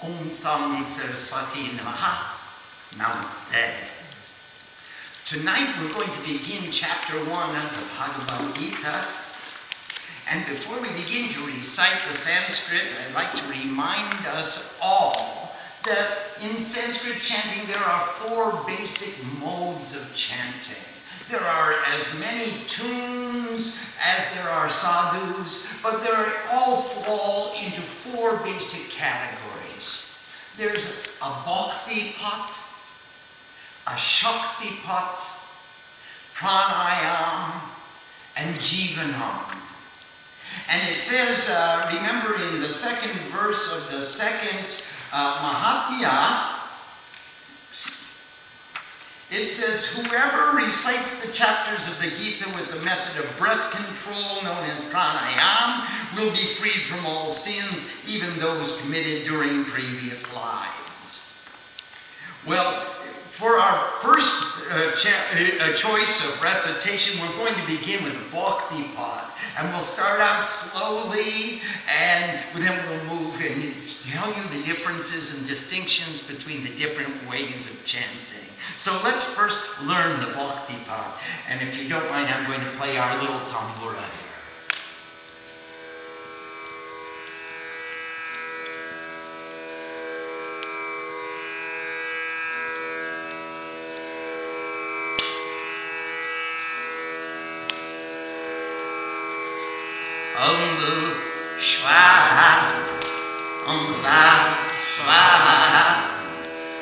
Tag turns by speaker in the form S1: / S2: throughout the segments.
S1: Om Sam Saraswati Namaha. Namaste. Tonight we're going to begin chapter 1 of the Bhagavad Gita. And before we begin to recite the Sanskrit, I'd like to remind us all that in Sanskrit chanting there are 4 basic modes of chanting. There are as many tunes as there are sadhus, but they all fall into 4 basic categories. There's a bhakti pot, a shakti pot, pranayam, and jivanam. And it says, remember in the second verse of the second Mahatmya, it says, whoever recites the chapters of the Gita with the method of breath control known as pranayam will be freed from all sins, even those committed during previous lives. Well, for our first choice of recitation, we're going to begin with the bhakti pot. And we'll start out slowly, and then we'll move and tell you the differences and distinctions between the different ways of chanting. So let's first learn the bhakti pot. And if you don't mind, I'm going to play our little tambura here. Om Vu Swaha, Om Va Swaha,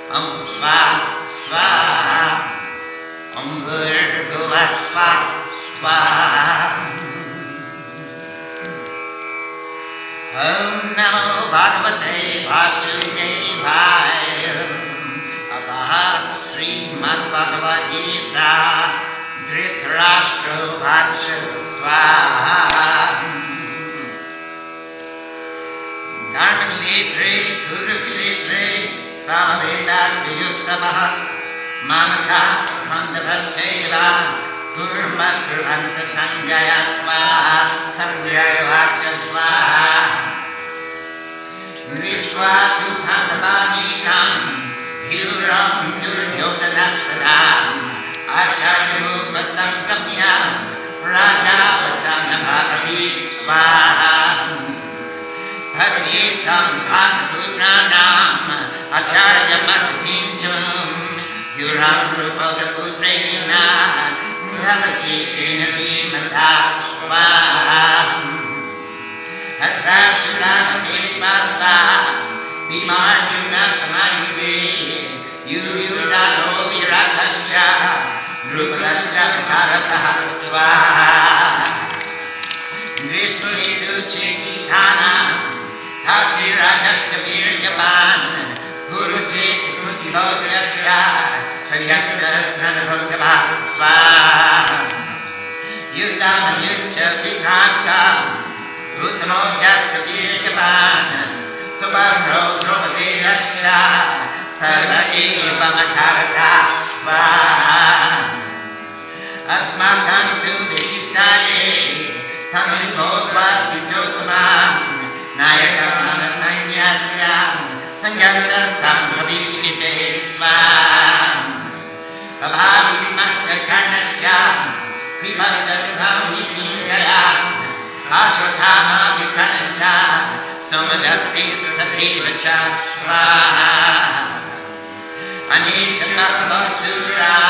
S1: Om Swa Swaha, Om Bhurguva Swaha. Om Namo Bhagavate Vasudevaya. Atah Srimad Bhagavad Gita Dhritarashtra Bhaksha Swaha. Dharmakshetre, Kurukshetre, Savedagayutsavah, Mamaka, Pandavastela, Kurma Kurvanta Sanjaya Swaha, Sanjaya Vacha Swaha. Nrishva tu Pandavanikam, Hiram Duryodhanasadam, Acharya Mukma Sangamyam, Raja Vachana Bharavi Swaha. Hasyetam Bhataputranam Acharya Matatinjam Yuram Rupada Putrena Navasishina Dimata Swaha Atrasura Keshvasa Bhimarjuna Samayude Yuyudano Viratashcha Drupadashcha Bharataha Swaha Drishtulitu Chekitana Kashirajashta Viryaban Kurukshetra Kutilochasya Charyashta Nanabhagava Swaha Yudhamanuscha Vikhankam Uttamojashta Viryaban Subarno Dropadirashya Sarva Eva Makarata Swaha Asmakantu Vishishtaye Tami Bodhva Vijotamam Nayakamama Sanyasyam Sangyartatam Pravimite Svam Abhavishmacha Karnashyam Kripashtatam Nitinjayam Ashwatthama Vikanashya Somadasti Sadevacha Svam Anichabhakavasura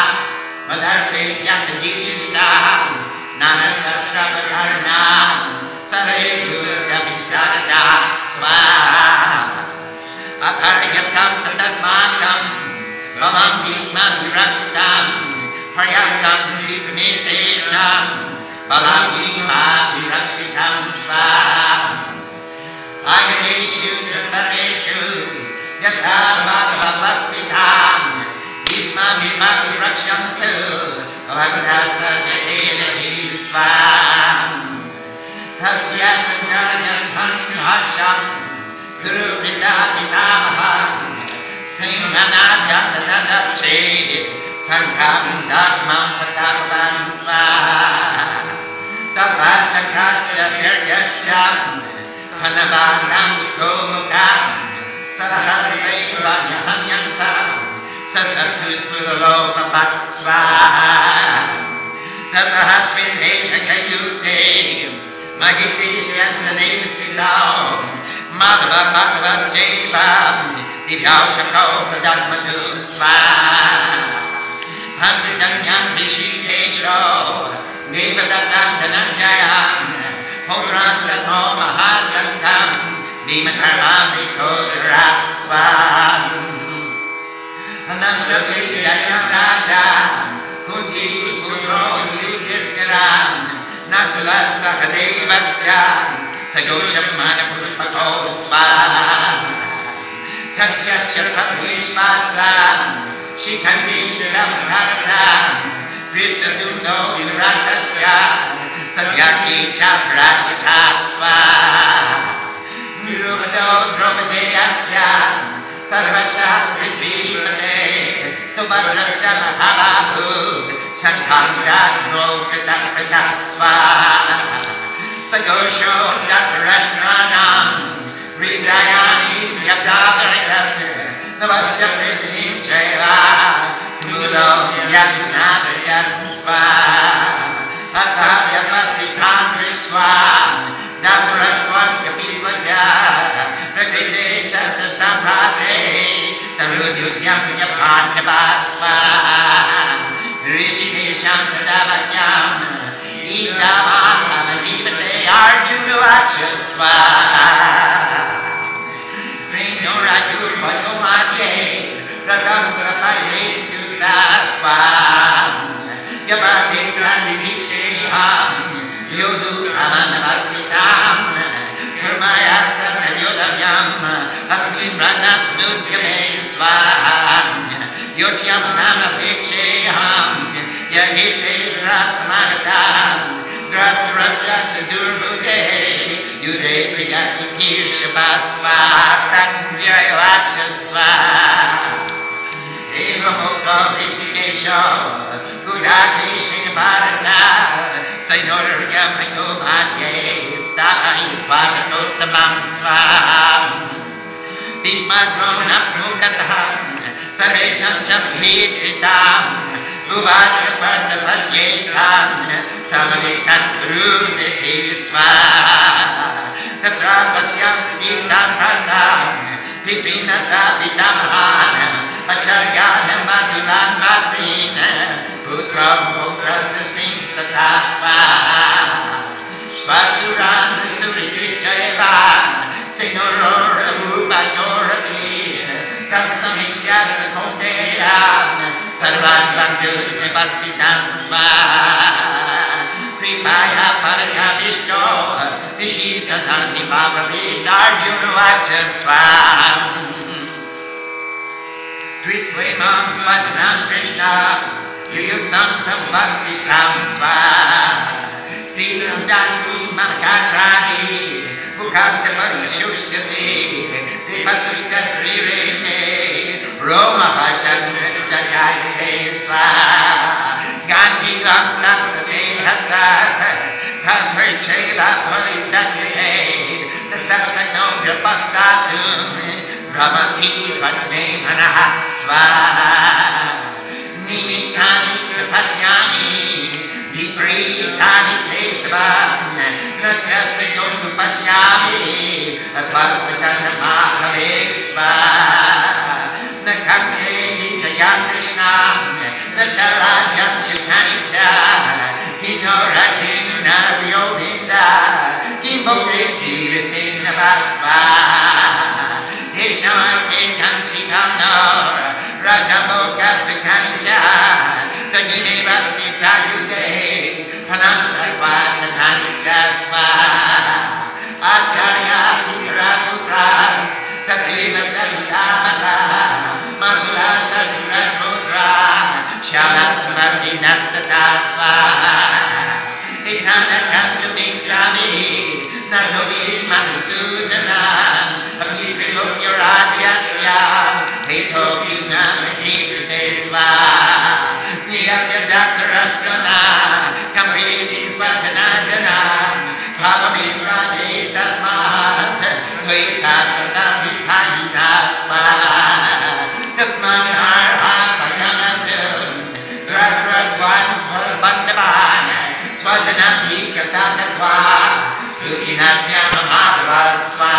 S1: Madharte Yamtajivitam Nana Shastra Vakarnam Sareyu Gavisarada Swaha Atharyatam Tatasmakam Valam Dishma Virakshitam Paryatam Vignetesham Valam Yima Virakshitam Swaha Ayaneshu Jasaneshu Yatha Bhagavastitam Dishma Vima Virakshantu Vantasa Jatena Swaha Tasya Sanjayam Hansham Guru Vrinda Pitamaha Singhana Dandadache Sangham Dharmam Patamavam Swaha Tapasakashya Viryashyam Hanavanam Nikomukam Saraha Madhava Bhagavasjeva Divyaushako Pradamadu Swaha Panchajanyam Rishikesho Devadatam Dhananjayam Podran Ratmo Mahasantam Bhimakarmamriko Swaha Ananda Jayam Raja Kunti Putro Yudhishthira Nakula Sahadevasya Sagoshamana Pushpako Swaha Kasyasya Padvishvasa Shikhandi Chamkarata Prishtadundo Viratasya Sadyaki Chaprajita Swaha Nirubado Dromadeyasya Sarvasha Prithvipate Subhadrasya Mahabahu Shankandagno Kritakrita Swaha Sagosho Datarashranam Ridayani Yabdadarakat Navasya Prithvim Cheva Tulom Yadunadakat Swaha Atavya Pastitan Rishtva Datarashwan Kapilvaja Prakriti Shastra Sampade Tarudyudyam Yapandavasva Rishikesham Tadavakyam Idavahamadivate Arjuna Vachasva Senyoragur Vayomadye Radam Sapayve Chutasva Yabate Prandiviksheham Yodu Ramanavastitam Karmaya Sarnayodamyam Asmim Ranasmudyame Swaha Yotyamatam Apeksheham Yahete Drasamagatam Drasarasya Durbude Yude Priyaki Kirshabasva Sanvyayavachasva Eva Mokta Rishikesha Kudaki Shinabharata Sayorga Mayomadye Stai Tvagatotamam Svam Bhishmadromna Mukataham Sarvesham Chamhichitam Uvacha Partapasyetam Samavikan Kurudeki Svam Tatra Pasyam Titam Pradam Vipinata Vidamahan Acharyanam Madhulan Madrina Putram Pumprasta Singstatasva Svasuran Suridishchayeva Senyorora Rupayorapi Tamsamikshya Sakondeya Sarvan Bandhut Nipastitam Sva Kripaya Parakavishto Vishita Dhanti Bhavravit Arjuna Vachasva Dristvemam Svachanam Krishna Yuyutsam Samvastitam Sva Silam Dhanti Manakatrani Mukam Chaparushushati Vipatushta Srirene Roma Vashanjayate Sva Gandhi Vam Samsate Hastat Kanparcheva Paritakate Nachasakno Vyapastatum Brahmati Patme Manaha Svaha Nimitani Tapashyami Vipritani Kesava Nachasvikom Pashyami Atvasvachana Mahave Svaha Nakamche Nijayam Krishna Nacharajam Shukanicha Kino Rajina Vyovinda Kimbote Jiritin Vasva Yeshamarte Kamshitam Nor Rajamoka Sukanicha Tanyine Vastita Yude Panamstarvatanicha Sva Acharya Putras Tativa Charitamata Madhula Sasurat Mudra Shalas Mandinastata Sva Itana Kandumichami Nadovi Madhusudana Apipilokya Rajasya Hetokina Medikute Sva Niyatya Datarashrana Kamriti Svajanagana Bhavamishra Tasmat Tvaitata Vitayita Sva Tasman Arha Paganandam Rasradvan Bandavan Svajanam Hikatatva Sukhinasya Mamadva Sva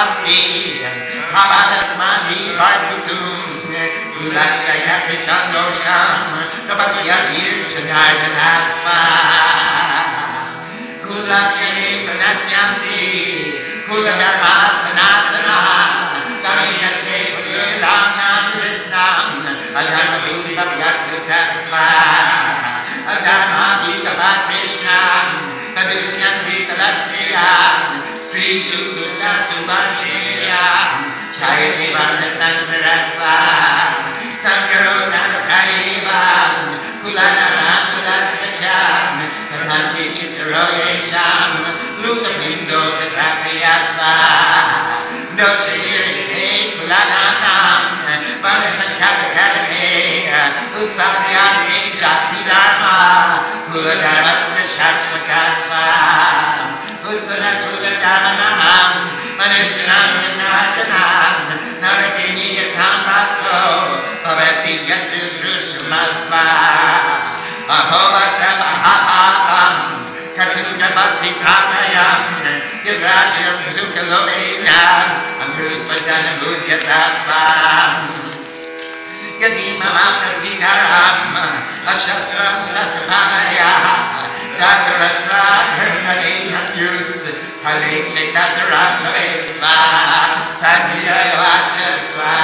S1: Bhavasti, Bhavadasmani Bhartitum, Kulakshaya Pritandosham, Nabhakyatir Chanardanasva, Kulakshaya Panasyanti, Kuladharma Sanatana, Kaminashte Kulilam Namirisnam, Adharma Bhiva Vyakrutasva, Adharma Bhiva Krishnam, Kadusyanti Kalastriyam, Sri Shukrusta Subharshriyam, Chayati Varna Sankarasva, Sankaro Nanakaivam, Kulanana Kulasacham, Kadhanti Kitaroyesham, Ludapindo Datapriyasva, Dokshirite Kulananam, Varna Sankarakarakhe, Utsadhyarni Jati Dharma, Kuladharma Shashmakasva, Utsana Kuladharmanam, Manushanam Janardanam, Narakini Yatambaso, Bhavati Yatsushumasva, Ahovata Mahabam, Kartundabasi Kamayam, Yavrajam Zukalovena, Ambrusvajana Budyatasva, Yadima Praktikaram, Ashastram Shastrapanaya, Datarastra Hermaneyam Yus, Kalekshe Dataram Navesva, Sadhya Vachasva,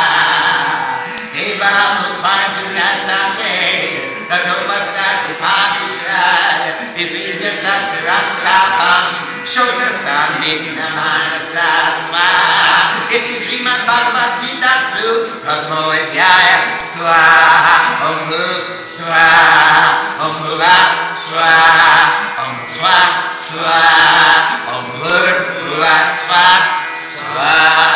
S1: Eva Muparjunasame, Ratopastat Upanishad, Isvija Satsaram Chapam, Shotasam Vignamanastasva, Iti Srimad Bhagavad Gita Su, Pratmo Adhyaya, Swaha, Om Bhu, Swaha, Om Bhuva, Swaha, Om Swaha, Swaha, Om Bhur, Bhuva, Swaha, Swaha.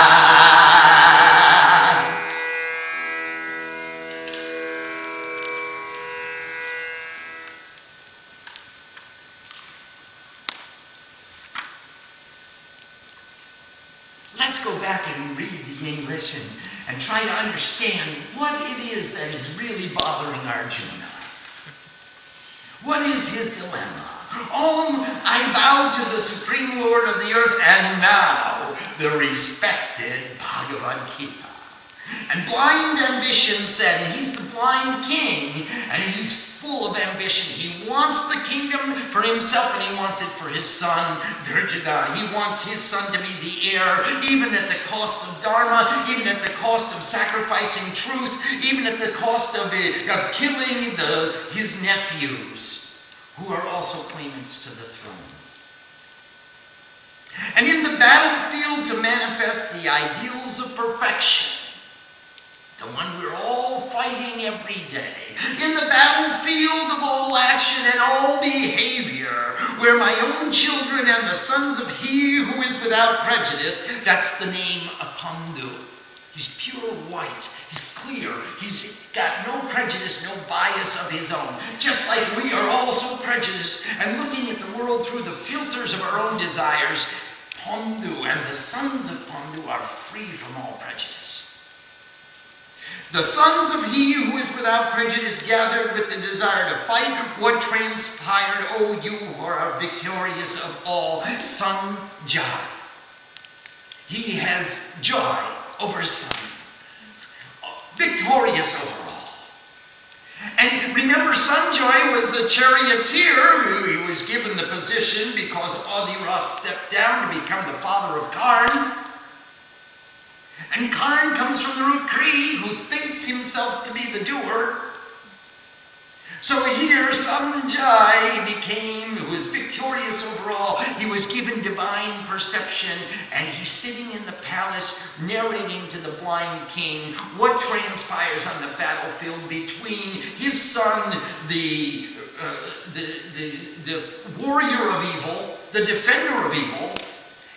S1: Let's go back and read the English and try to understand what it is that is really bothering Arjuna. What is his dilemma? Om, I bow to the Supreme Lord of the earth, and now the respected Bhagavad Gita. And blind ambition said, and he's the blind king, and he's full of ambition. He wants the kingdom for himself, and he wants it for his son, Arjuna. He wants his son to be the heir, even at the cost of dharma, even at the cost of sacrificing truth, even at the cost of killing his nephews, who are also claimants to the throne. And in the battlefield to manifest the ideals of perfection, the one we're all fighting every day, in the battlefield of all action and all behavior, where my own children and the sons of he who is without prejudice, that's the name Apandu. He's pure white, he's clear, he's got no prejudice, no bias of his own. Just like we are all so prejudiced and looking at the world through the filters of our own desires, Pandu and the sons of Pandu are free from all prejudice. The sons of he who is without prejudice gathered with the desire to fight. What transpired, O you who are victorious of all? Sanjay. He has joy over son. Victorious over all. And remember, Sanjay was the charioteer who was given the position because Adirath stepped down to become the father of Karn. And Karn comes from the root Kri, who thinks himself to be the doer. So here Sanjay who was victorious over all. He was given divine perception, and he's sitting in the palace narrating to the blind king what transpires on the battlefield between his son, the warrior of evil, the defender of evil,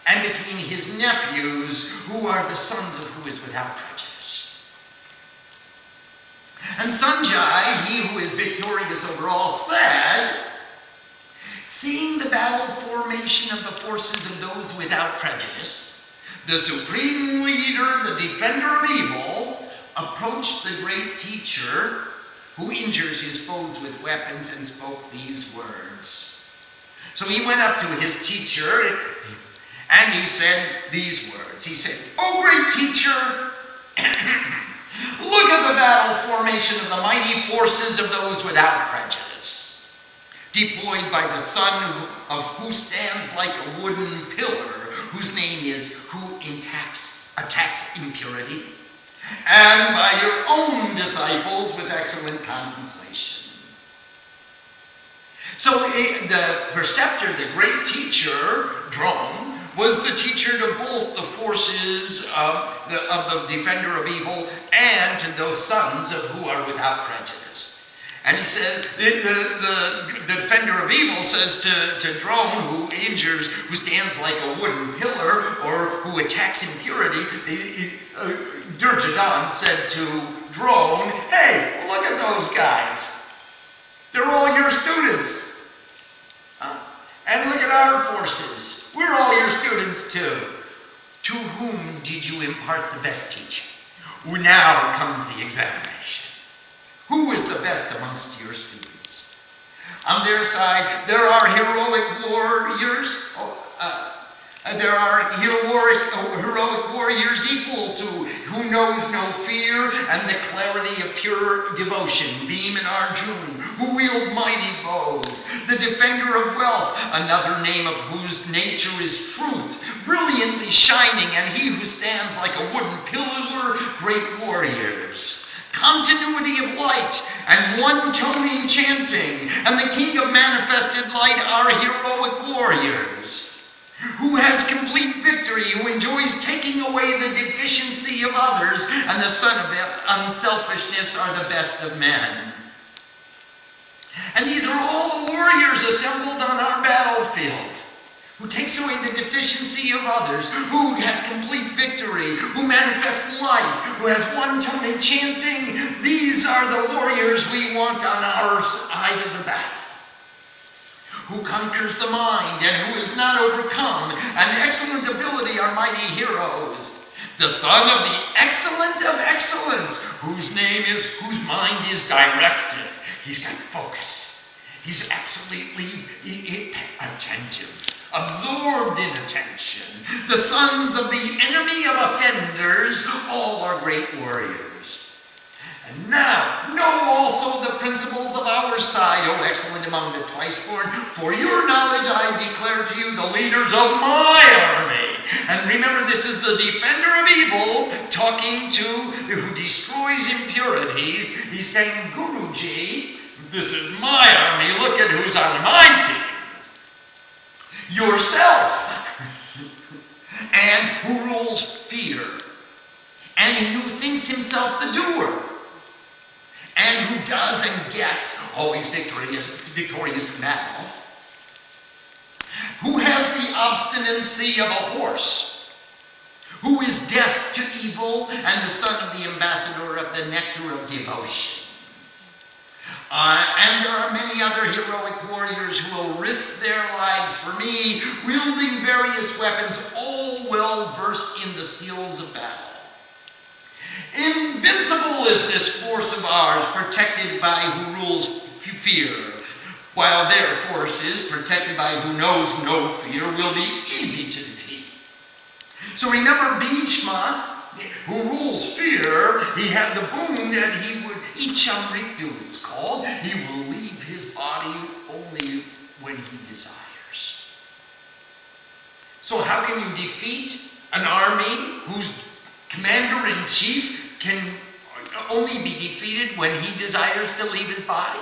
S1: and between his nephews, who are the sons of who is without prejudice. And Sanjay, he who is victorious over all, said, seeing the battle formation of the forces of those without prejudice, the supreme leader, the defender of evil, approached the great teacher who injures his foes with weapons and spoke these words. So he went up to his teacher and he said these words. he said, "O great teacher, look at the battle formation of the mighty forces of those without prejudice, deployed by the son of who stands like a wooden pillar, whose name is who attacks impurity, and by your own disciples with excellent contemplation." So the preceptor, the great teacher, Drone, was the teacher to both the forces of the defender of evil and to those sons of who are without prejudice. And he said, the defender of evil says to Drone, who injures, who stands like a wooden pillar, or who attacks impurity, Duryodhana said to Drone, "Hey, look at those guys. They're all your students. And look at our forces. We're all your students too. To whom did you impart the best teaching? Now comes the examination. Who is the best amongst your students?" On their side, there are heroic warriors. There are heroic warriors equal to who knows no fear and the clarity of pure devotion, Bhima and Arjuna, who wield mighty bows, the defender of wealth, another name of whose nature is truth, brilliantly shining, and he who stands like a wooden pillar, great warriors. Continuity of light and one-toning chanting, and the king of manifested light are heroic warriors. Who has complete victory, who enjoys taking away the deficiency of others, and the son of unselfishness are the best of men. And these are all the warriors assembled on our battlefield, who takes away the deficiency of others, who has complete victory, who manifests light, who has one-tone in chanting. These are the warriors we want on our side of the battle. Who conquers the mind and who is not overcome, and excellent ability are mighty heroes. The son of the excellent of excellence, whose mind is directed. He's got focus. He's absolutely attentive, absorbed in attention. The sons of the enemy of offenders, all are great warriors. And now, know also the principles of our side, O excellent among the twice-born. For your knowledge I declare to you the leaders of my army. And remember, this is the defender of evil talking to who destroys impurities. He's saying, Guruji, this is my army. Look at who's on my team. Yourself. And who rules fear. And he who thinks himself the doer. And who does and gets, always victorious in battle. Who has the obstinacy of a horse. Who is deaf to evil, and the son of the ambassador of the nectar of devotion. And there are many other heroic warriors who will risk their lives for me, wielding various weapons, all well versed in the skills of battle. Invincible is this force of ours, protected by who rules fear, while their forces, protected by who knows no fear, will be easy to defeat. So remember Bhishma, who rules fear, he had the boon that he would, Ichamritu it's called, he will leave his body only when he desires. So how can you defeat an army whose commander-in-chief can only be defeated when he desires to leave his body?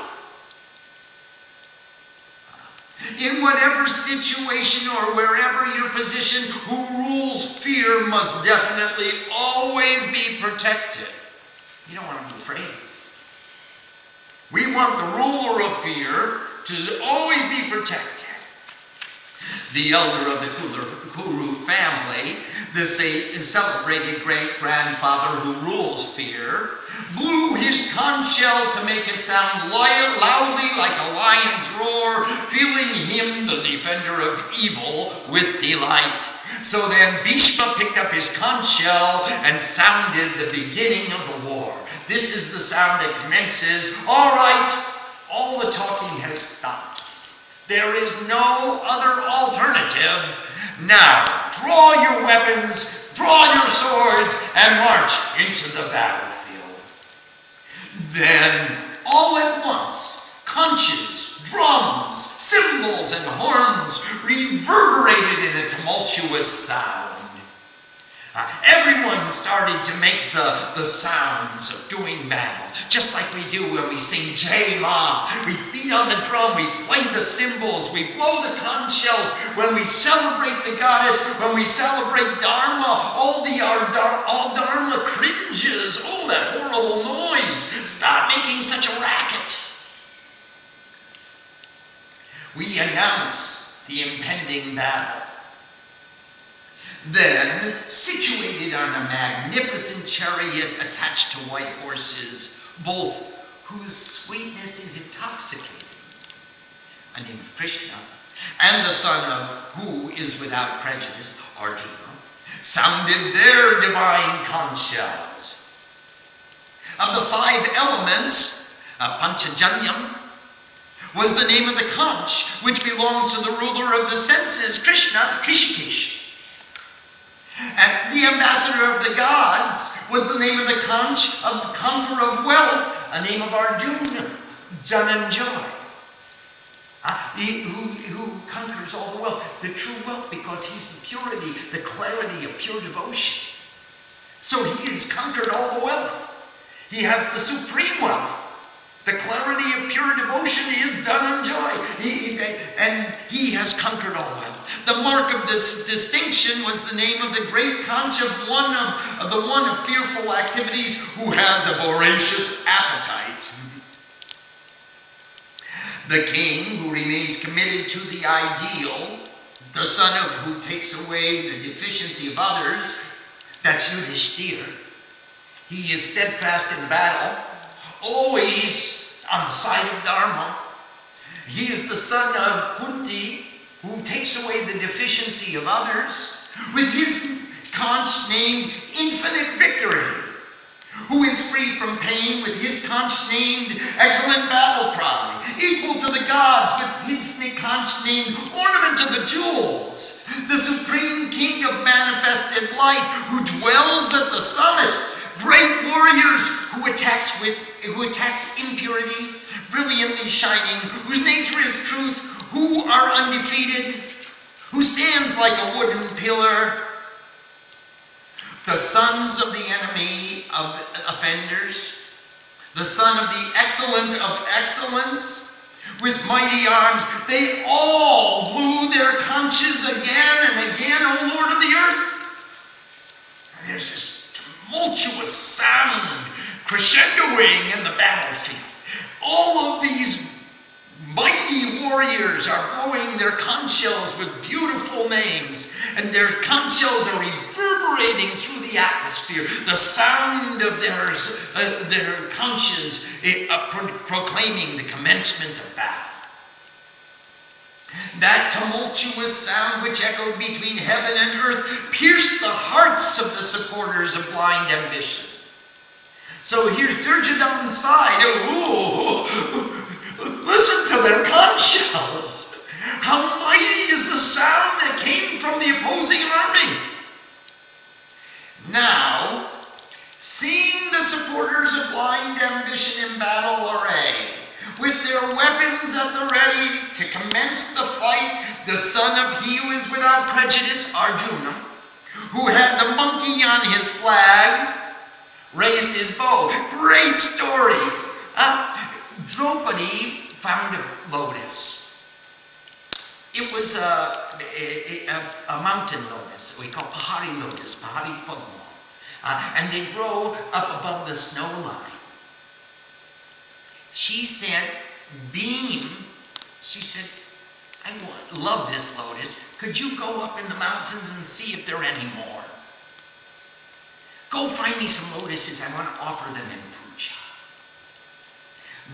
S1: In whatever situation or wherever your position, who rules fear must definitely always be protected. You don't want to be afraid. We want the ruler of fear to always be protected. The elder of the Kuru family, the celebrated great-grandfather who rules fear, blew his conch shell to make it sound loudly like a lion's roar, filling him, the defender of evil, with delight. So then Bhishma picked up his conch shell and sounded the beginning of the war. This is the sound that commences, all right, all the talking has stopped. There is no other alternative. Now, draw your weapons, Draw your swords and march into the battlefield. Then, all at once, conches, drums, cymbals, and horns reverberated in a tumultuous sound. Everyone started to make the sounds of doing battle, just like we do when we sing Jai Ma. We beat on the drum, we play the cymbals, we blow the conch shells. When we celebrate the goddess, when we celebrate Dharma, all Dharma cringes. Oh, that horrible noise. Stop making such a racket. We announce the impending battle. Then, situated on a magnificent chariot attached to white horses, both whose sweetness is intoxicating, a name of Krishna, and the son of who is without prejudice, Arjuna, sounded their divine conch shells. Of the 5 elements, Panchajanyam was the name of the conch, which belongs to the ruler of the senses, Krishna, Hrishikesh. And the ambassador of the gods was the name of the conch of the conqueror of wealth, a name of Arjuna, Dhananjaya, who conquers all the wealth, the true wealth, because he's the purity, the clarity of pure devotion. So he has conquered all the wealth. He has the supreme wealth. The clarity of pure devotion is Dhananjaya, and he has conquered all wealth. The mark of this distinction was the name of the great conch of the one of fearful activities, who has a voracious appetite. The king who remains committed to the ideal, the son of who takes away the deficiency of others, that's Yudhishthira. He is steadfast in battle, always on the side of Dharma. He is the son of Kunti, who takes away the deficiency of others, with his conch named Infinite Victory, who is free from pain, with his conch named Excellent Battle Cry, equal to the gods, with his conch named Ornament of the Jewels, the supreme king of manifested light, who dwells at the summit, great warriors who attacks impurity, brilliantly shining, whose nature is truth, who are undefeated, who stands like a wooden pillar, the sons of the enemy of offenders, the son of the excellent of excellence, with mighty arms, they all blew their conches again and again, O Lord of the earth. And there's this tumultuous sound crescendoing in the battlefield. All of these mighty warriors are blowing their conch shells with beautiful names, and their conch shells are reverberating through the atmosphere. The sound of their conches proclaiming the commencement of battle. That tumultuous sound which echoed between heaven and earth pierced the hearts of the supporters of blind ambition. So here's Duryodhana's side. Ooh, listen to their conch shells. How mighty is the sound that came from the opposing army. Now, seeing the supporters of blind ambition in battle array, with their weapons at the ready to commence the fight, the son of he who is without prejudice, Arjuna, who had the monkey on his flag, raised his bow. Great story. Draupadi found a lotus. It was a mountain lotus we call Pahari lotus, Pahari Padma. And they grow up above the snow line. She said, I love this lotus. Could you go up in the mountains and see if there are any more? Go find me some lotuses. I want to offer them in puja.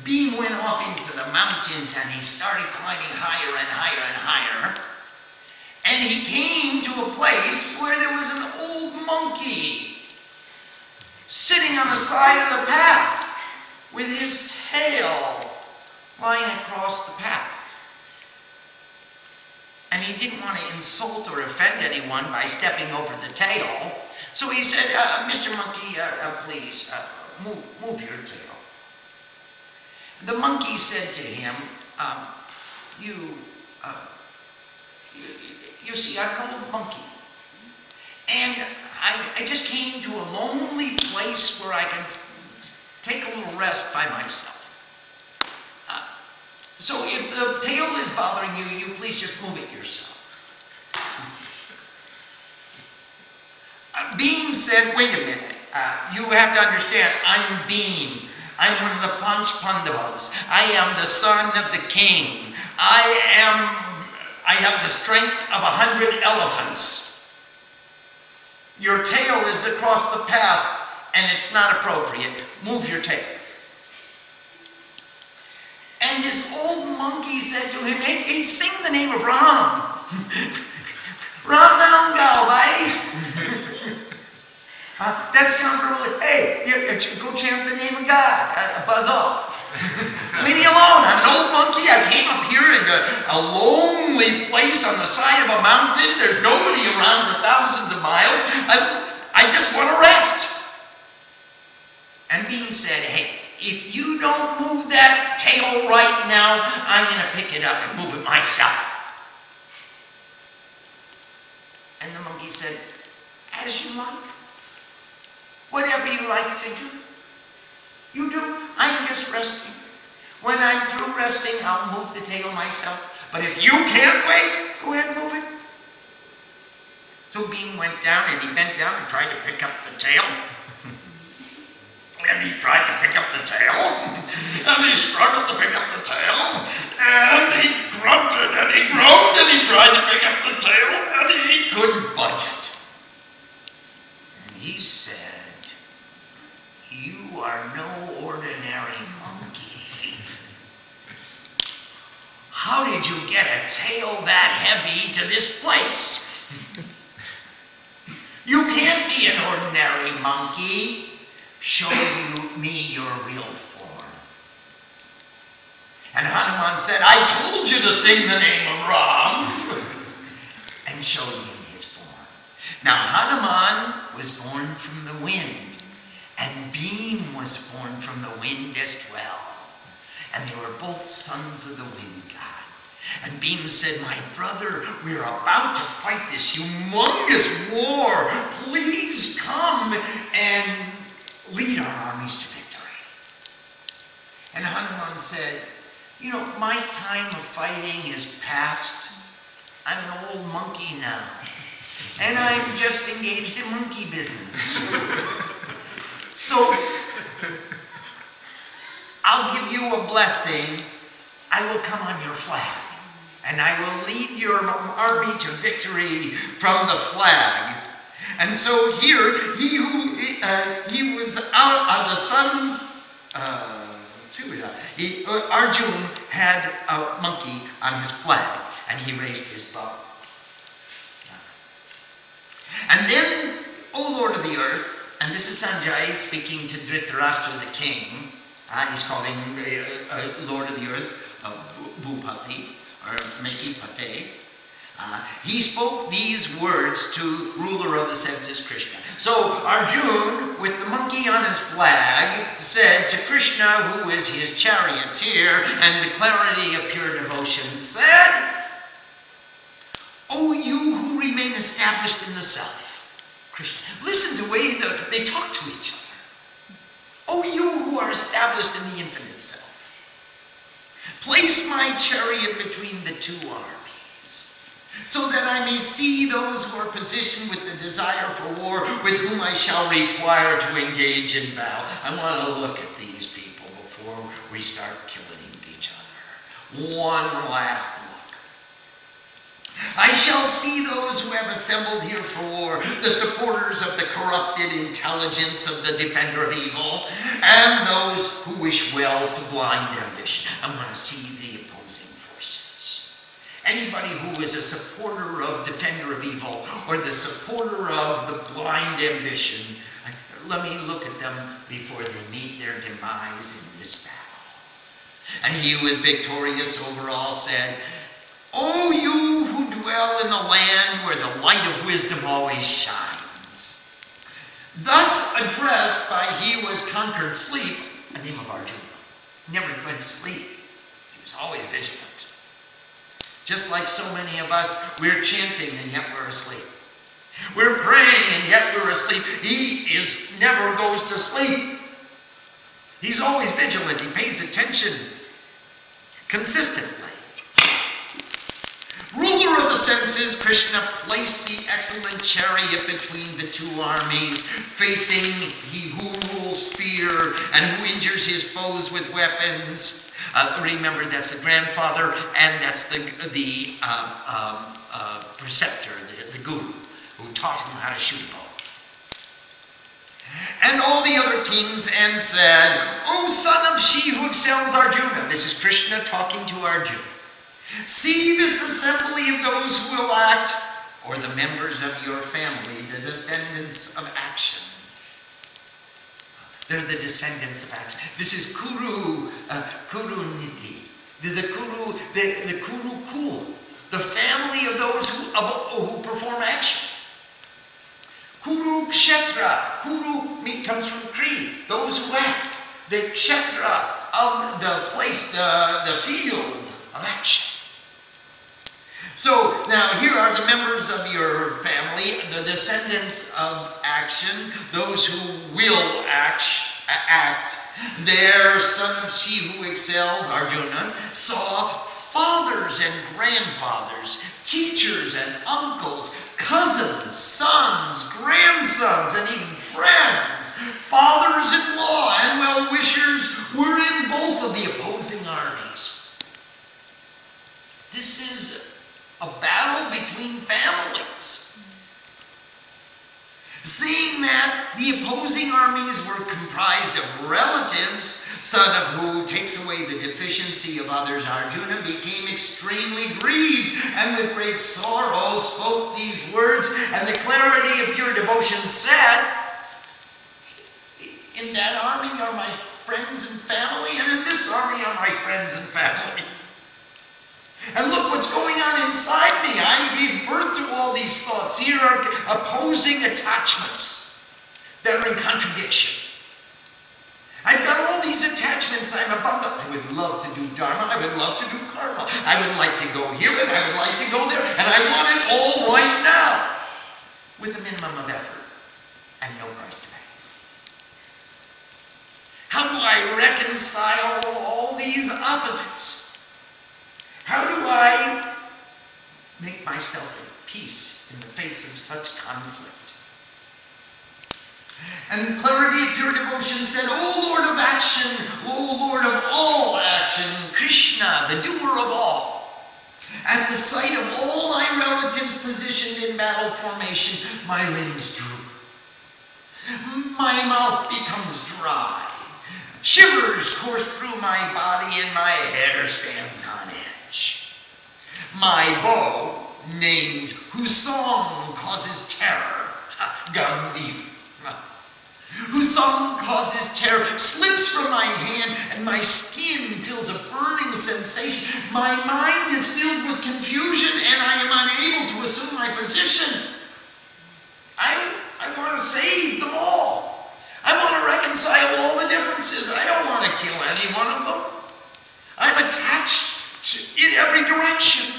S1: Beam went off into the mountains and he started climbing higher and higher and higher. And he came to a place where there was an old monkey sitting on the side of the path with his tail lying across the path. And he didn't want to insult or offend anyone by stepping over the tail. So he said, Mr. Monkey, please, move your tail. The monkey said to him, you see, I'm an old monkey. And I just came to a lonely place where I can take a little rest by myself. So if the tail is bothering you, you please just move it yourself. Bean said, wait a minute. You have to understand, I'm Bean. I'm one of the Panch Pandavas. I am the son of the king. I have the strength of 100 elephants. Your tail is across the path and it's not appropriate. Move your tail. And this old monkey said to him, hey, sing the name of Ram. Ram Nam Gal, right? That's comfortable. Hey, go chant the name of God. Buzz off. Leave me alone. I'm an old monkey. I came up here in a lonely place on the side of a mountain. There's nobody around for thousands of miles. I just want to rest. And Bean said, hey, if you don't move that tail right now, I'm going to pick it up and move it myself. And the monkey said, as you like. Whatever you like to do. You do. I'm just resting. When I'm through resting, I'll move the tail myself. But if you can't wait, go ahead and move it. So Bean went down and he bent down and tried to pick up the tail. And he tried to pick up the tail. And he struggled to pick up the tail. And he grunted and he groaned and he tried to pick up the tail and he couldn't budge it. And he said, you are no ordinary monkey. How did you get a tail that heavy to this place? You can't be an ordinary monkey. Show me your real form. And Hanuman said, I told you to sing the name of Ram. And showed him his form. Now Hanuman was born from the wind. And Bean was born from the wind as well. And they were both sons of the wind god. And Bean said, my brother, we're about to fight this humongous war. Please come and lead our armies to victory. And Hanuman said, you know, my time of fighting is past. I'm an old monkey now. And I'm just engaged in monkey business. So, I'll give you a blessing. I will come on your flag. And I will lead your army to victory from the flag. And so here, he was out of the sun. Arjuna had a monkey on his flag, and he raised his bow. And then, O Lord of the earth, and this is Sanjay speaking to Dhritarashtra the king. He's calling Lord of the earth, Bhupati, or Mekipate. He spoke these words to ruler of the senses, Krishna. So Arjuna, with the monkey on his flag, said to Krishna, who is his charioteer and the clarity of pure devotion, said, O you who remain established in the self. Krishna, listen to the way they talk to each other. O you who are established in the infinite self. Place my chariot between the two armies, so that I may see those who are positioned with the desire for war, with whom I shall require to engage in battle. I want to look at these people before we start killing each other. One last look. I shall see those who have assembled here for war, the supporters of the corrupted intelligence of the defender of evil, and those who wish well to blind ambition. I want to see the opposing forces. Anybody who is a supporter of defender of evil, or the supporter of the blind ambition, let me look at them before they meet their demise in this battle. And he who is victorious over all said, O you who dwell in the land where the light of wisdom always shines. thus addressed by he who has conquered sleep, the name of Arjuna. He never went to sleep. He was always vigilant. Just like so many of us, we're chanting and yet we're asleep. We're praying and yet we're asleep. He never goes to sleep. He's always vigilant. He pays attention consistently. Ruler of the senses, Krishna placed the excellent chariot between the two armies, facing he who rules fear and who injures his foes with weapons. Remember, that's the grandfather, and that's the preceptor, the guru, who taught him how to shoot a bow. And all the other kings and said, O son of she who excels Arjuna. This is Krishna talking to Arjuna. See this assembly of those who will act, or the members of your family, the descendants of action. They're the descendants of action. This is Kuru Niti, the Kuru Kul, the family of those who perform action. Kurukshetra, Kuru comes from Kri, those who act. The Kshetra of the place, the field of action. So now here are the members of your family, the descendants of action, those who will act. Their son of she who excels, Arjuna, saw fathers and grandfathers, teachers and uncles, cousins, sons, grandsons, and even friends, fathers-in-law and well-wishers were in both of the opposing armies. This is a battle between families. Seeing that the opposing armies were comprised of relatives, son of who takes away the deficiency of others, Arjuna became extremely grieved and with great sorrow spoke these words, and the clarity of pure devotion said, in that army are my friends and family, and in this army are my friends and family. And look what's going on inside me. I gave birth to all these thoughts. Here are opposing attachments that are in contradiction. I've got all these attachments. I'm a bundle. I would love to do dharma. I would love to do karma. I would like to go here and I would like to go there. And I want it all right now with a minimum of effort and no price to pay. How do I reconcile all these opposites? How do I make myself at peace in the face of such conflict? And clarity of pure devotion said, O Lord of action, O Lord of all action, Krishna, the doer of all. At the sight of all my relatives positioned in battle formation, my limbs droop. My mouth becomes dry. Shivers course through my body and my hair stands on edge. My bow, named whose song causes terror, Gandhi, whose song causes terror, slips from my hand and my skin feels a burning sensation. My mind is filled with confusion and I am unable to assume my position. I want to save them all. I want to reconcile all the differences. I don't want to kill any one of them. I'm attached in every direction.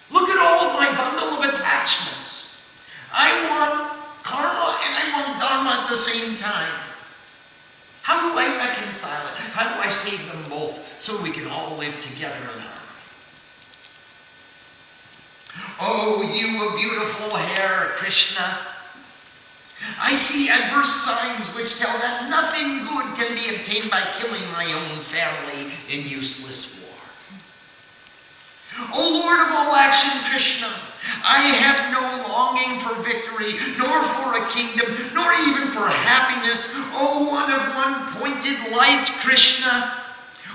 S1: Look at all of my bundle of attachments. I want karma and I want dharma at the same time. How do I reconcile it? How do I save them both so we can all live together in harmony? Oh, you of beautiful hair, Krishna. I see adverse signs which tell that nothing good can be obtained by killing my own family in useless war. O Lord of all action, Krishna, I have no longing for victory, nor for a kingdom, nor even for happiness. O one of one-pointed light, Krishna,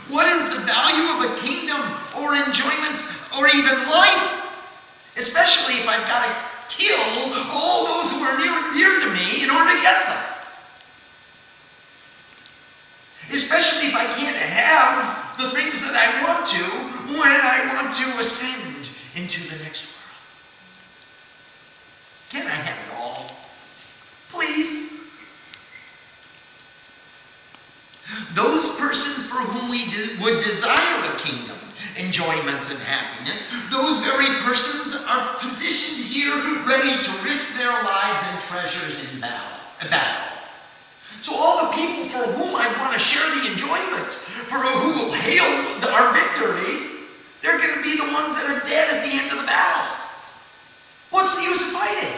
S1: what is the value of a kingdom or enjoyments or even life? Especially if I've got to kill all those who are near and dear to me in order to get them. Especially if I can't have the things that I want to when I want to ascend into the next world. Can't I have it all? please? Those persons for whom we would desire a kingdom, enjoyments, and happiness, those very persons are positioned here ready to risk their lives and treasures in battle. So all the people for whom I want to share the enjoyment, for who will hail our victory, they're going to be the ones that are dead at the end of the battle. What's the use of fighting?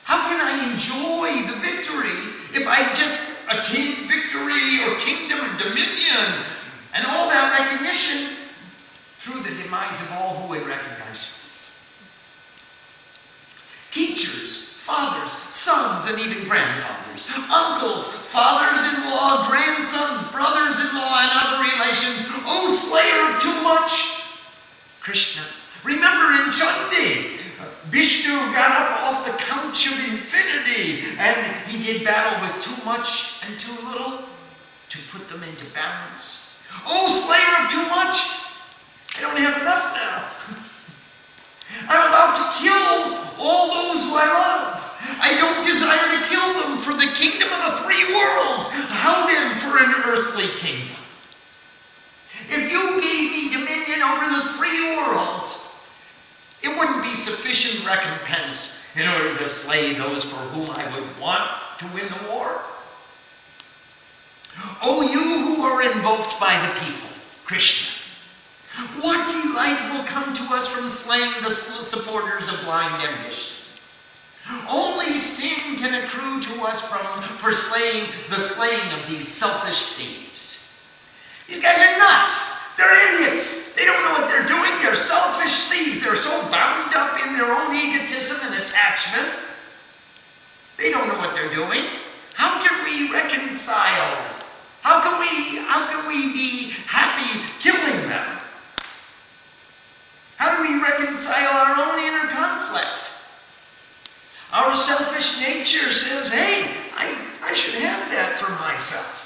S1: How can I enjoy the victory if I just attain victory or kingdom and dominion and all that recognition through the demise of all who would recognize me? Teachers, fathers, sons, and even grandfathers, uncles, fathers-in-law, grandsons, brothers-in-law, and other relations, O slayer of too much! Krishna. Remember in chanted, Vishnu got up off the couch of infinity and he did battle with too much and too little to put them into balance. Oh, slayer of too much! I don't have enough now. I'm about to kill all those who I love. I don't desire to kill them for the kingdom of the three worlds. How then for an earthly kingdom? If you gave me dominion over the three worlds, it wouldn't be sufficient recompense in order to slay those for whom I would want to win the war. O you who are invoked by the people, Krishna, what delight will come to us from slaying the supporters of blind ambition? Only sin can accrue to us for the slaying of these selfish thieves. These guys are nuts. They're idiots. They don't know what they're doing. They're selfish thieves. They're so bound up in their own egotism and attachment. They don't know what they're doing. How can we reconcile? How can we be happy killing them? How do we reconcile our own inner conflict? Our selfish nature says, hey, I should have that for myself.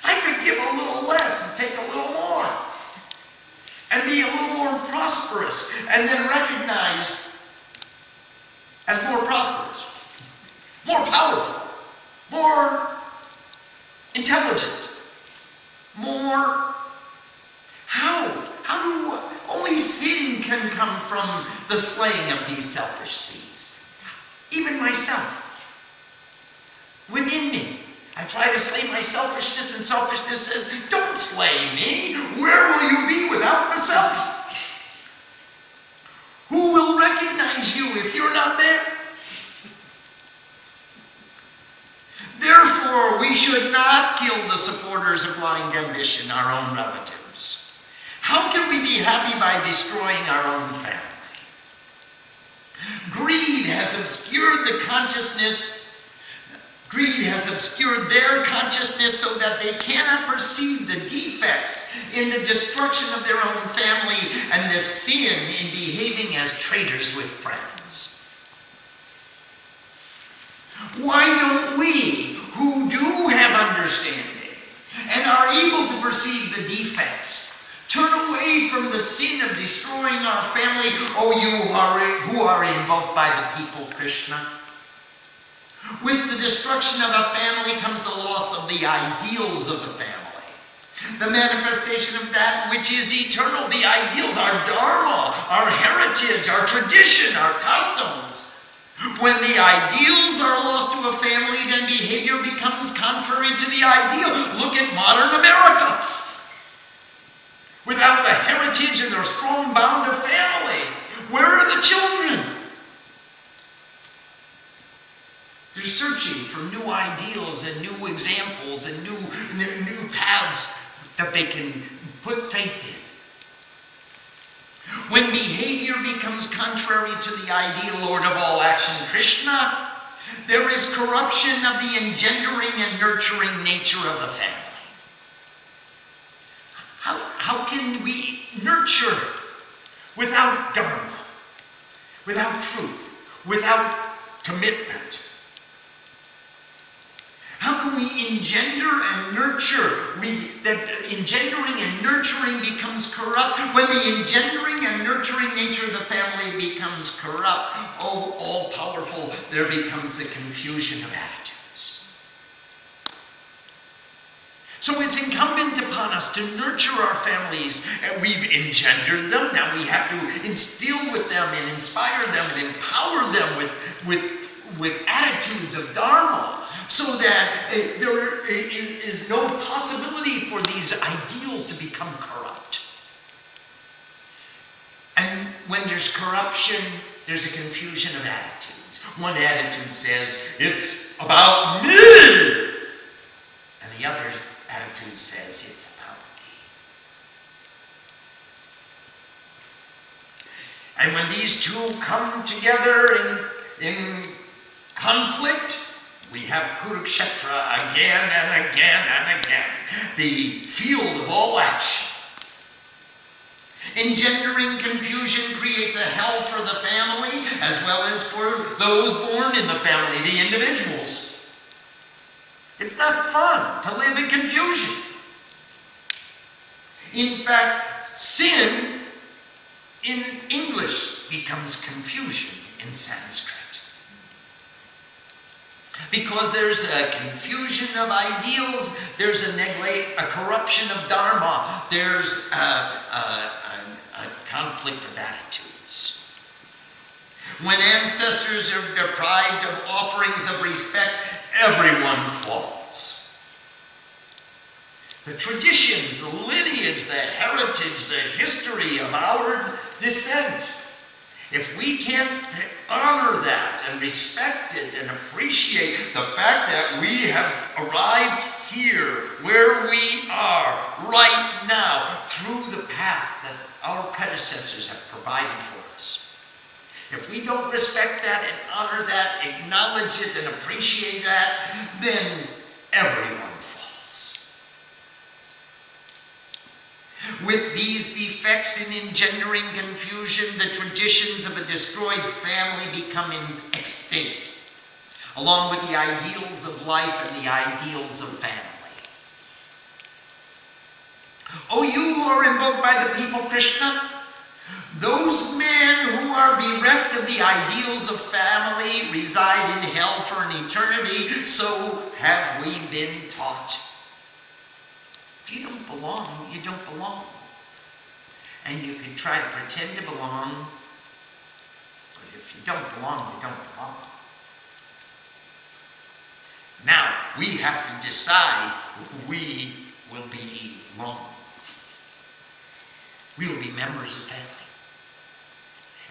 S1: I could give a little less and take a little more. And be a little more prosperous, and then recognized as more prosperous, more powerful, more intelligent, more... How do only sin can come from the slaying of these selfish thieves? Even myself, within me. I try to slay my selfishness, and selfishness says, don't slay me. Where will you be without the self? Who will recognize you if you're not there? Therefore, we should not kill the supporters of blind ambition, our own relatives. How can we be happy by destroying our own family? Greed has obscured the consciousness. Greed has obscured their consciousness so that they cannot perceive the defects in the destruction of their own family and the sin in behaving as traitors with friends. Why don't we, who do have understanding and are able to perceive the defects, turn away from the sin of destroying our family, O you who are invoked by the people, Krishna? With the destruction of a family comes the loss of the ideals of the family. The manifestation of that which is eternal, the ideals, our dharma, our heritage, our tradition, our customs. When the ideals are lost to a family, then behavior becomes contrary to the ideal. Look at modern America. Without the heritage and their strong bond of family, where are the children? They're searching for new ideals and new examples and new paths that they can put faith in. When behavior becomes contrary to the ideal Lord of all action, Krishna, there is corruption of the engendering and nurturing nature of the family. How can we nurture without dharma, without truth, without commitment? How can we engender and nurture, that engendering and nurturing becomes corrupt. When the engendering and nurturing nature of the family becomes corrupt, oh, all-powerful, there becomes a confusion of attitudes. So it's incumbent upon us to nurture our families. And we've engendered them. Now we have to instill with them and inspire them and empower them with attitudes of Dharma, so that there is no possibility for these ideals to become corrupt. And when there's corruption, there's a confusion of attitudes. One attitude says, it's about me. And the other attitude says, it's about thee. And when these two come together in conflict, we have Kurukshetra again and again and again, the field of all action. Engendering confusion creates a hell for the family as well as for those born in the family, the individuals. It's not fun to live in confusion. In fact, sin in English becomes confusion in Sanskrit. Because there's a confusion of ideals, there's a corruption of Dharma, there's a conflict of attitudes. When ancestors are deprived of offerings of respect, everyone falls. The traditions, the lineage, the heritage, the history of our descent, if we can't honor that and respect it and appreciate the fact that we have arrived here where we are right now through the path that our predecessors have provided for us, if we don't respect that and honor that, acknowledge it and appreciate that, then everyone falls. With these defects in engendering confusion, the traditions of a destroyed family become extinct, along with the ideals of life and the ideals of family. O you who are invoked by the people, Krishna, those men who are bereft of the ideals of family reside in hell for an eternity, so have we been taught. If you don't belong, you don't belong. And you can try to pretend to belong, but if you don't belong, you don't belong. Now, we have to decide we will belong. We will be members of family.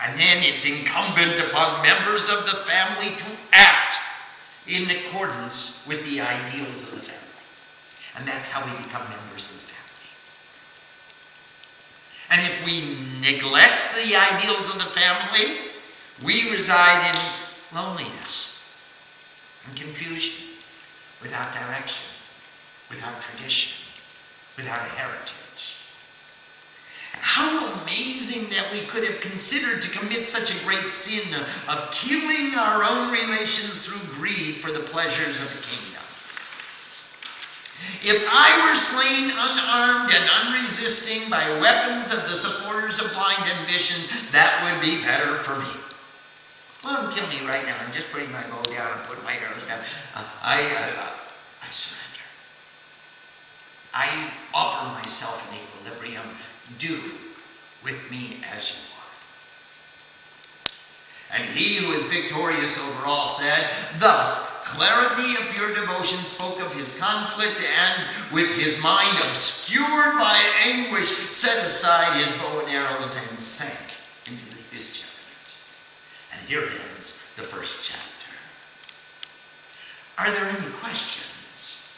S1: And then it's incumbent upon members of the family to act in accordance with the ideals of the family. And that's how we become members of the family. And if we neglect the ideals of the family, we reside in loneliness and confusion, without direction, without tradition, without a heritage. How amazing that we could have considered to commit such a great sin of killing our own relations through greed for the pleasures of the kingdom. If I were slain unarmed and unresisting by weapons of the supporters of blind ambition, that would be better for me. Well, don't kill me right now. I'm just putting my bow down and putting my arrows down. I surrender. I offer myself in equilibrium. Do with me as you are. And he who is victorious over all said, thus, clarity of pure devotion spoke of his conflict, and with his mind obscured by anguish, set aside his bow and arrows and sank into his chariot. And here ends the first chapter. Are there any questions?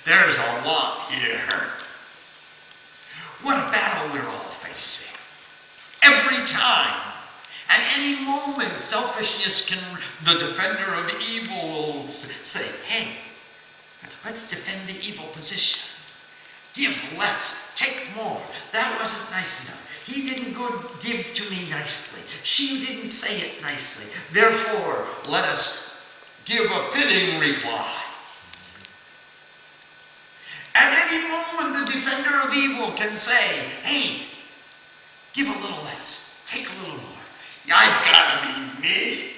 S1: There's a lot here. What a battle we're all facing. Every time, at any moment, selfishness can, the defender of evil will say, hey, let's defend the evil position. Give less, take more. That wasn't nice enough. He didn't give to me nicely. She didn't say it nicely. Therefore, let us give a fitting reply. At any moment, the defender of evil can say, hey, give a little less, take a little more. I've got to be me.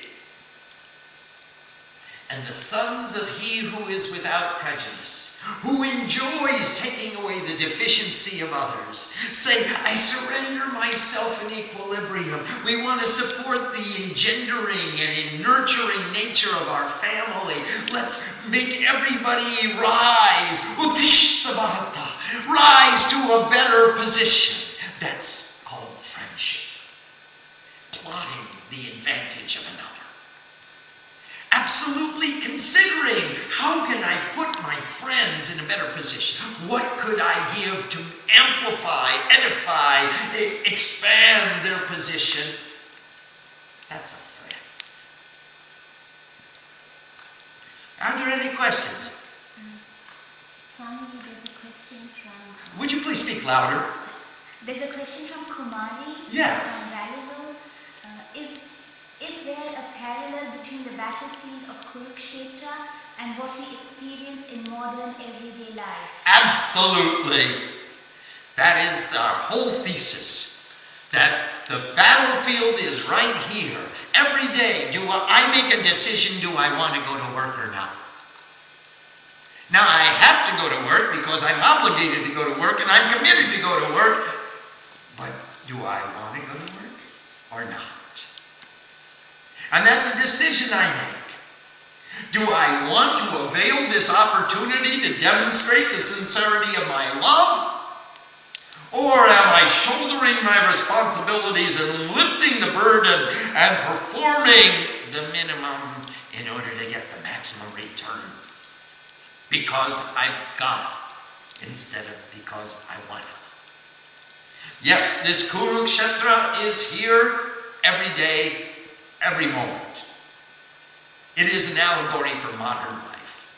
S1: And the sons of he who is without prejudice, who enjoys taking away the deficiency of others, say, I surrender myself in equilibrium. We want to support the engendering and nurturing nature of our family. Let's make everybody rise. Uttishta bharata. Rise to a better position. That's called friendship. Plotting the advantage of another. Absolutely considering, how can I put my friends in a better position? What could I give to amplify, edify, expand their position? That's a friend. Are there any questions?
S2: Swamiji, there's a question from...
S1: Would you please speak louder?
S2: There's a question from Kumari.
S1: Yes.
S2: From Rallyville. Is there a parallel between the battlefield of Kurukshetra and what we experience in modern everyday life?
S1: Absolutely. That is our whole thesis. That the battlefield is right here. Every day, do I make a decision, do I want to go to work or not? Now, I have to go to work because I'm obligated to go to work and I'm committed to go to work. But do I want to go to work or not? And that's a decision I make. Do I want to avail this opportunity to demonstrate the sincerity of my love? Or am I shouldering my responsibilities and lifting the burden and performing the minimum in order to get the maximum return? Because I've got it instead of because I want it. Yes, this Kurukshetra is here every day, every moment. It is an allegory for modern life.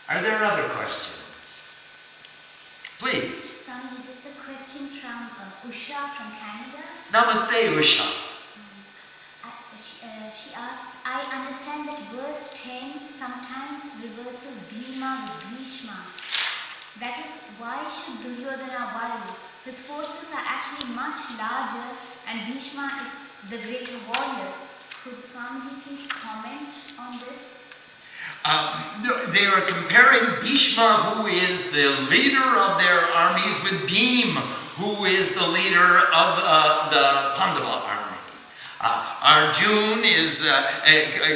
S1: Are there other questions? Please.
S2: Swami, there's a question from Usha from Canada.
S1: Namaste, Usha.
S2: She asks, I understand that verse 10 sometimes reverses Bhima with Bhishma. That is, why should Duryodhana worry? His forces are actually much larger and Bhishma is the greater warrior. Could Swamiji please comment on this?
S1: They are comparing Bhishma, who is the leader of their armies, with Bhima, who is the leader of the Pandava army. Arjuna is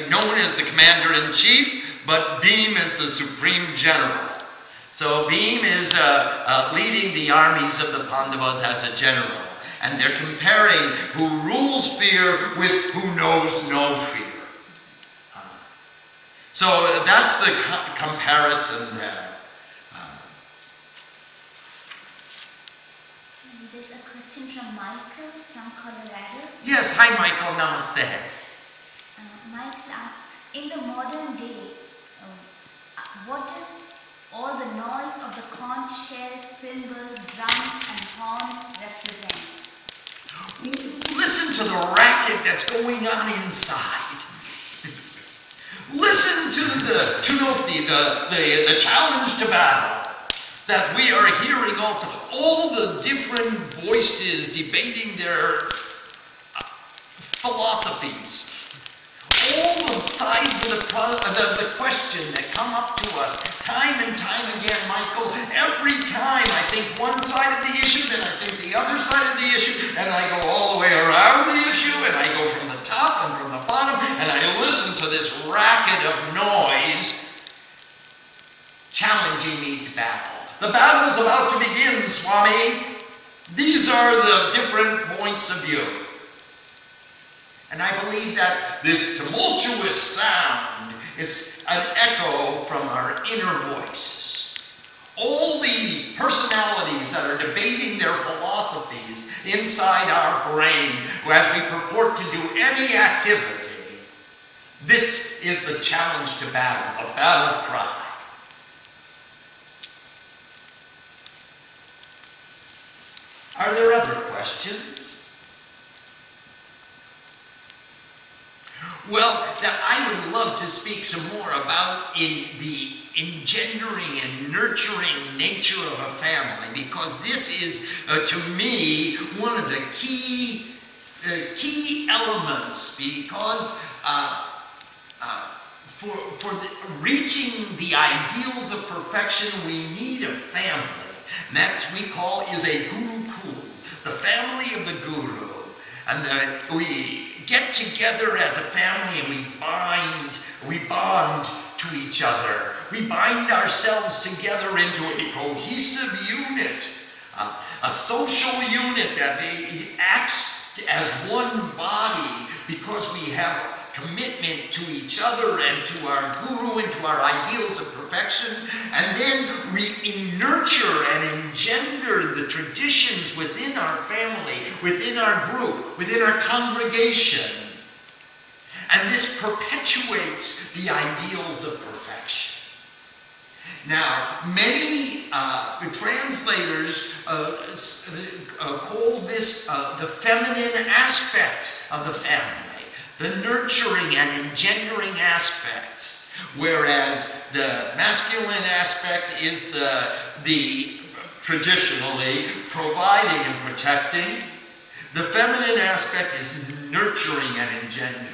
S1: known as the commander-in-chief, but Bhima is the supreme general. So Bhima is leading the armies of the Pandavas as a general. And they're comparing who rules fear with who knows no fear. So that's the comparison there.
S2: There's a question from Michael from Colorado.
S1: Yes, hi Michael, namaste.
S2: Michael asks, in the modern day, what does all the noise of the conch shells, cymbals, drums and horns represent?
S1: Listen to the racket that's going on inside. Listen to the challenge to battle that we are hearing all the different voices debating their philosophies. All the sides of the question that come up to us time and time again, Michael. Every time I think one side of the issue, then I think the other side of the issue, and I go all the way around the issue, and I go from the top and from the bottom, and I listen to this racket of noise challenging me to battle. The battle's about to begin, Swami. These are the different points of view. And I believe that this tumultuous sound is an echo from our inner voices. All the personalities that are debating their philosophies inside our brain as we purport to do any activity, this is the challenge to battle, the battle cry. Are there other questions? Well, now I would love to speak some more about the engendering and nurturing nature of a family, because this is, to me, one of the key elements, because for reaching the ideals of perfection, we need a family. And that is a gurukul, the family of the guru. And we get together as a family and we bond to each other. We bind ourselves together into a cohesive unit, a social unit that acts as one body, because we have commitment to each other and to our guru and to our ideals of perfection. And then we nurture and engender the traditions within our family, within our group, within our congregation. And this perpetuates the ideals of perfection. Now, many translators call this the feminine aspect of the family, the nurturing and engendering aspect, whereas the masculine aspect is the traditionally providing and protecting. The feminine aspect is nurturing and engendering.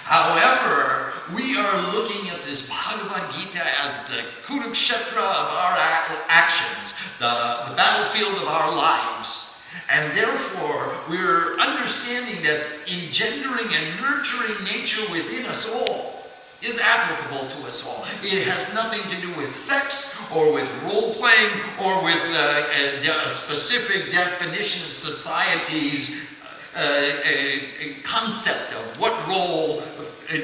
S1: However, we are looking at this Bhagavad Gita as the Kurukshetra of our actions, the battlefield of our lives. And therefore, we're understanding this engendering and nurturing nature within us all is applicable to us all. It has nothing to do with sex or with role-playing or with a specific definition of society's concept of what role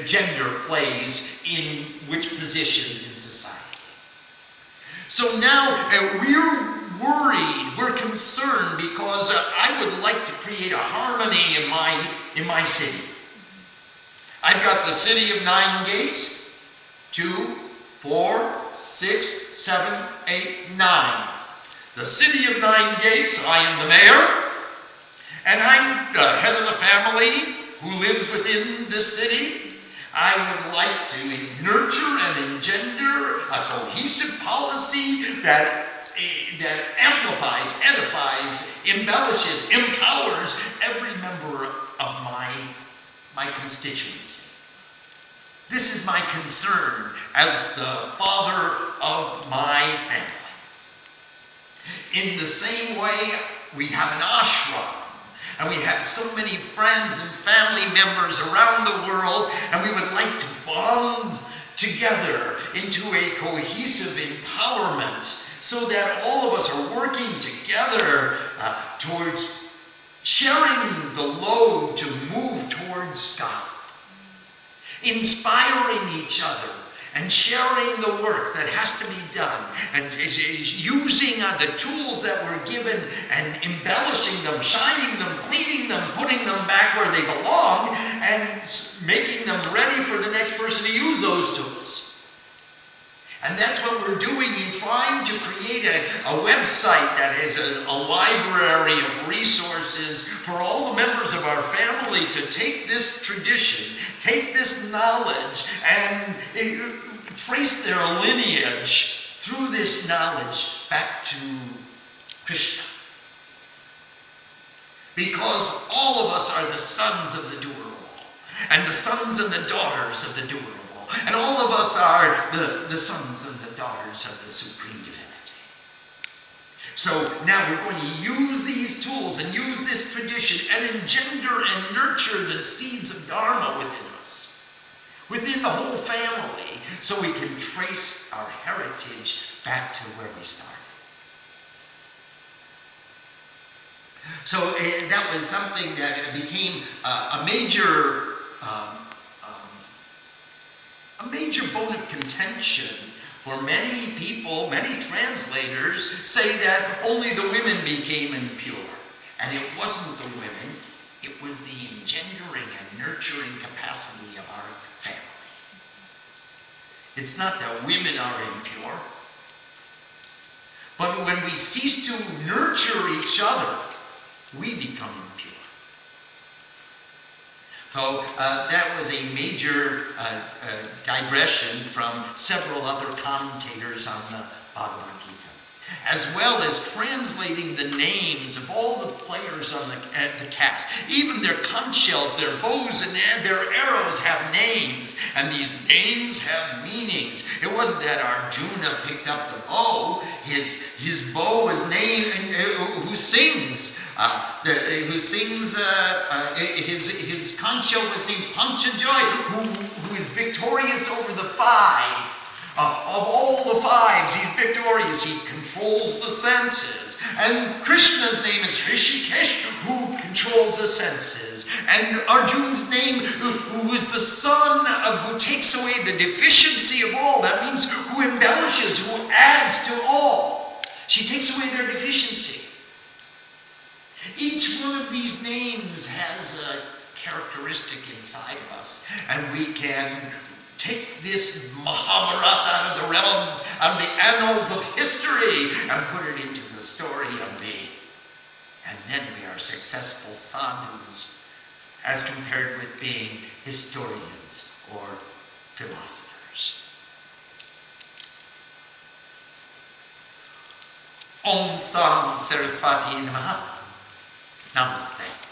S1: gender plays in which positions in society. So now we're worried, we're concerned, because I would like to create a harmony in my city. I've got the city of 9 gates, 2, 4, 6, 7, 8, 9. The city of 9 gates, I am the mayor, and I'm the head of the family who lives within this city. I would like to nurture and engender a cohesive policy that amplifies, edifies, embellishes, empowers every member of my constituency. This is my concern as the father of my family. In the same way, we have an ashram, and we have so many friends and family members around the world, and we would like to bond together into a cohesive empowerment, so that all of us are working together towards sharing the load to move towards God, inspiring each other and sharing the work that has to be done, and using the tools that we're given and embellishing them, shining them, cleaning them, putting them back where they belong, and making them ready for the next person to use those tools. And that's what we're doing in trying to create a website that is a library of resources for all the members of our family to take this tradition, take this knowledge, and trace their lineage through this knowledge back to Krishna. Because all of us are the sons of the doer of all, and the sons and the daughters of the doer of all. And all of us are the sons and the daughters of the Supreme Divinity. So now we're going to use these tools and use this tradition and engender and nurture the seeds of Dharma within us, within the whole family, so we can trace our heritage back to where we started. So that was something that became a major bone of contention for many people. Many translators say that only the women became impure. And it wasn't the women, it was the engendering and nurturing capacity of our family. It's not that women are impure, but when we cease to nurture each other, we become impure. So that was a major digression from several other commentators on the Bhagavad Gita, as well as translating the names of all the players on the cast. Even their conch shells, their bows, and their arrows have names, and these names have meanings. It wasn't that Arjuna picked up the bow. His bow was named, who sings. His conch shell was named Panchajoy, who is victorious over the five. Of all the fives, he's victorious. He controls the senses. And Krishna's name is Rishikesh, who controls the senses. And Arjuna's name, who is the son of, who takes away the deficiency of all. That means who embellishes, who adds to all. She takes away their deficiency. Each one of these names has a characteristic inside of us, and we can take this Mahabharata out of the realms, out of the annals of history, and put it into the story of me. And then we are successful sadhus, as compared with being historians or philosophers. Om Sam Saraswati Namaha. Namaste.